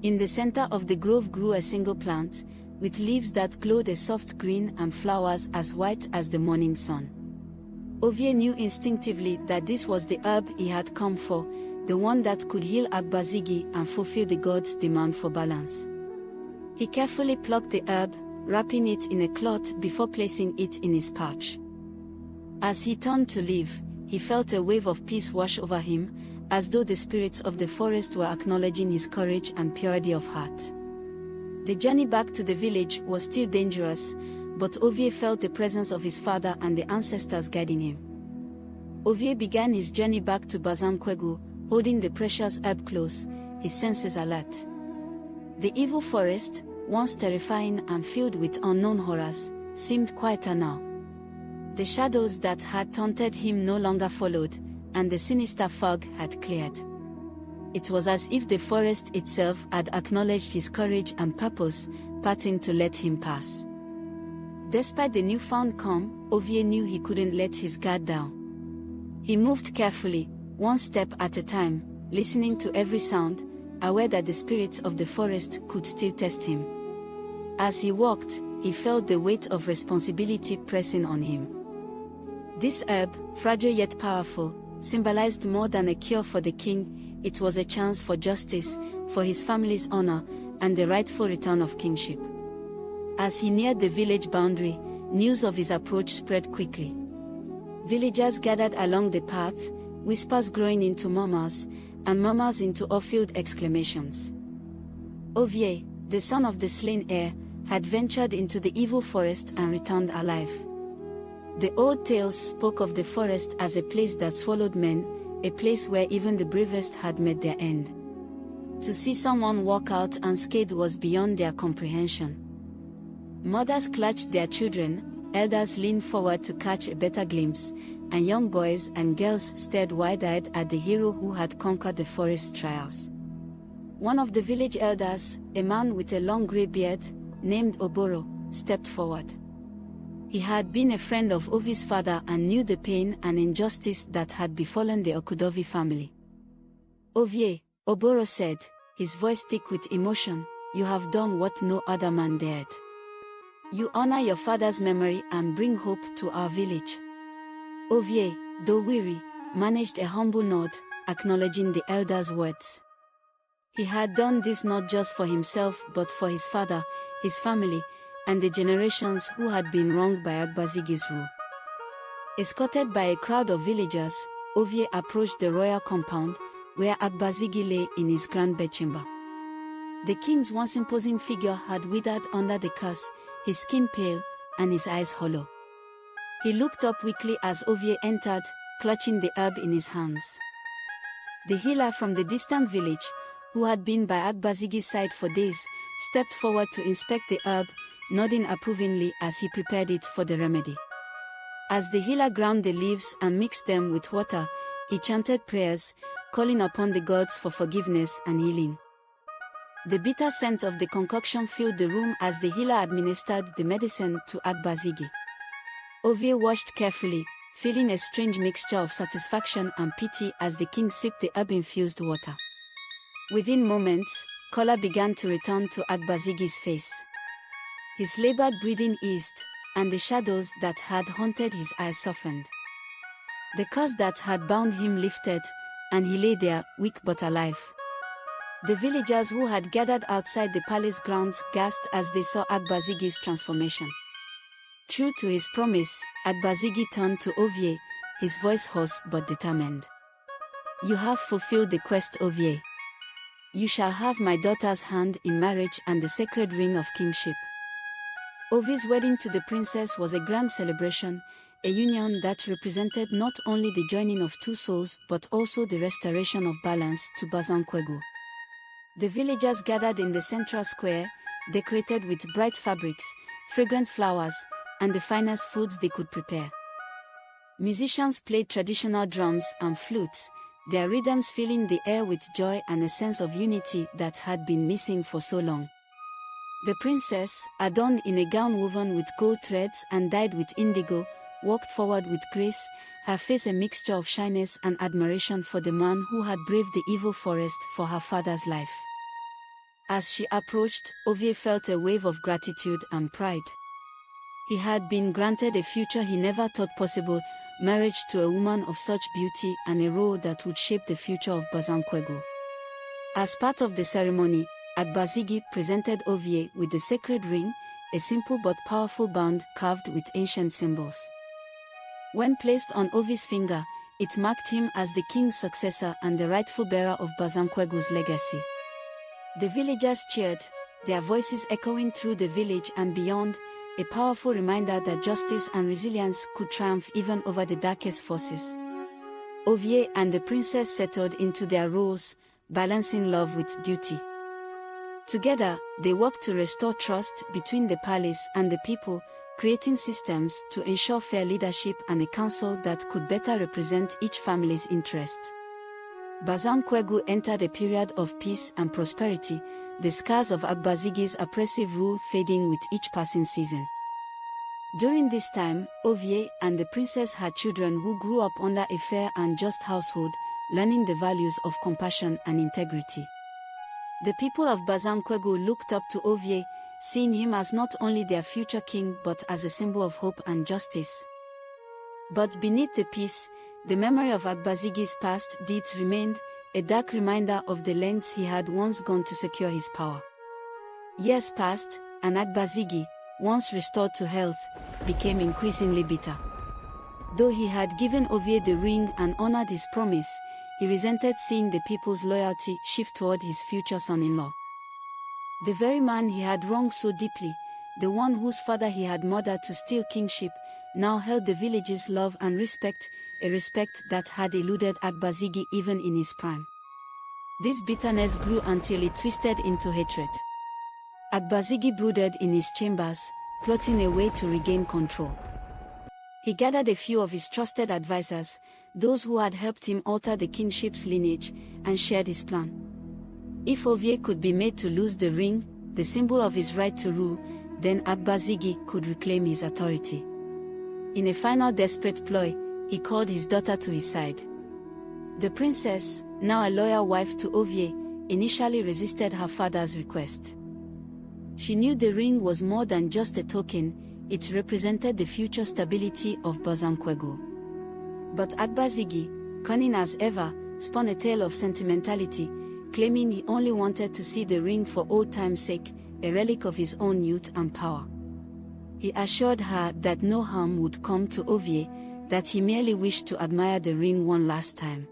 In the center of the grove grew a single plant, with leaves that glowed a soft green and flowers as white as the morning sun. Ovie knew instinctively that this was the herb he had come for, the one that could heal Gbazar and fulfill the god's demand for balance. He carefully plucked the herb, wrapping it in a cloth before placing it in his pouch. As he turned to leave, he felt a wave of peace wash over him, as though the spirits of the forest were acknowledging his courage and purity of heart. The journey back to the village was still dangerous, but Ovie felt the presence of his father and the ancestors guiding him. Ovie began his journey back to Gbazar-Nkwoegwu, holding the precious herb close, his senses alert. The evil forest, once terrifying and filled with unknown horrors, seemed quieter now. The shadows that had taunted him no longer followed, and the sinister fog had cleared. It was as if the forest itself had acknowledged his courage and purpose, parting to let him pass. Despite the newfound calm, Ovie knew he couldn't let his guard down. He moved carefully, one step at a time, listening to every sound, aware that the spirits of the forest could still test him. As he walked, he felt the weight of responsibility pressing on him. This herb, fragile yet powerful, symbolized more than a cure for the king. It was a chance for justice, for his family's honor, and the rightful return of kingship. As he neared the village boundary, news of his approach spread quickly. Villagers gathered along the path, whispers growing into murmurs, and murmurs into awe-filled exclamations. Ovie, the son of the slain heir, had ventured into the evil forest and returned alive. The old tales spoke of the forest as a place that swallowed men, a place where even the bravest had met their end. To see someone walk out unscathed was beyond their comprehension. Mothers clutched their children, elders leaned forward to catch a better glimpse, and young boys and girls stared wide-eyed at the hero who had conquered the forest trials. One of the village elders, a man with a long grey beard, named Oboro, stepped forward. He had been a friend of Ovie's father and knew the pain and injustice that had befallen the Nkwoegwu family. "Ovie," Oboro said, his voice thick with emotion, "you have done what no other man dared. You honor your father's memory and bring hope to our village." Ovie, though weary, managed a humble nod, acknowledging the elder's words. He had done this not just for himself but for his father, his family, and the generations who had been wronged by Gbazar's rule. Escorted by a crowd of villagers, Ovie approached the royal compound, where Gbazar lay in his grand bedchamber. The king's once imposing figure had withered under the curse, his skin pale, and his eyes hollow. He looked up weakly as Ovie entered, clutching the herb in his hands. The healer from the distant village, who had been by Gbazar's side for days, stepped forward to inspect the herb, nodding approvingly as he prepared it for the remedy. As the healer ground the leaves and mixed them with water, he chanted prayers, calling upon the gods for forgiveness and healing. The bitter scent of the concoction filled the room as the healer administered the medicine to Gbazar. Ovie watched carefully, feeling a strange mixture of satisfaction and pity as the king sipped the herb-infused water. Within moments, color began to return to Gbazar's face. His labored breathing eased, and the shadows that had haunted his eyes softened. The curse that had bound him lifted, and he lay there, weak but alive. The villagers who had gathered outside the palace grounds gasped as they saw Gbazar's transformation. True to his promise, Gbazar turned to Ovie, his voice hoarse but determined. "You have fulfilled the quest, Ovie. You shall have my daughter's hand in marriage and the sacred ring of kingship." Ovie's wedding to the princess was a grand celebration, a union that represented not only the joining of two souls but also the restoration of balance to Gbazar-Nkwoegwu. The villagers gathered in the central square, decorated with bright fabrics, fragrant flowers, and the finest foods they could prepare. Musicians played traditional drums and flutes, their rhythms filling the air with joy and a sense of unity that had been missing for so long. The princess, adorned in a gown woven with gold threads and dyed with indigo, walked forward with grace, her face a mixture of shyness and admiration for the man who had braved the evil forest for her father's life. As she approached, Ovie felt a wave of gratitude and pride. He had been granted a future he never thought possible, marriage to a woman of such beauty and a role that would shape the future of Gbazar-Nkwoegwu. As part of the ceremony, Gbazigi presented Ovie with the sacred ring, a simple but powerful band carved with ancient symbols. When placed on Ovie's finger, it marked him as the king's successor and the rightful bearer of Gbazar-Nkwoegwu's legacy. The villagers cheered, their voices echoing through the village and beyond, a powerful reminder that justice and resilience could triumph even over the darkest forces. Ovie and the princess settled into their roles, balancing love with duty. Together, they worked to restore trust between the palace and the people, creating systems to ensure fair leadership and a council that could better represent each family's interests. Gbazar-Nkwoegwu entered a period of peace and prosperity, the scars of Agbazigi's oppressive rule fading with each passing season. During this time, Ovie and the princess had children who grew up under a fair and just household, learning the values of compassion and integrity. The people of Gbazar-Nkwoegwu looked up to Ovie, seeing him as not only their future king but as a symbol of hope and justice. But beneath the peace, the memory of Agbazigi's past deeds remained, a dark reminder of the lengths he had once gone to secure his power. Years passed, and Agbazigi, once restored to health, became increasingly bitter. Though he had given Ovie the ring and honored his promise, he resented seeing the people's loyalty shift toward his future son-in-law. The very man he had wronged so deeply, the one whose father he had murdered to steal kingship, now held the village's love and respect, a respect that had eluded Agbazigi even in his prime. This bitterness grew until it twisted into hatred. Agbazigi brooded in his chambers, plotting a way to regain control. He gathered a few of his trusted advisors, those who had helped him alter the kingship's lineage, and shared his plan. If Ovie could be made to lose the ring, the symbol of his right to rule, then Agbazigi could reclaim his authority. In a final desperate ploy, he called his daughter to his side. The princess, now a loyal wife to Ovie, initially resisted her father's request. She knew the ring was more than just a token, it represented the future stability of Gbazar-Nkwoegwu. But Agbazigi, cunning as ever, spun a tale of sentimentality, claiming he only wanted to see the ring for old time's sake, a relic of his own youth and power. He assured her that no harm would come to Ovie, that he merely wished to admire the ring one last time.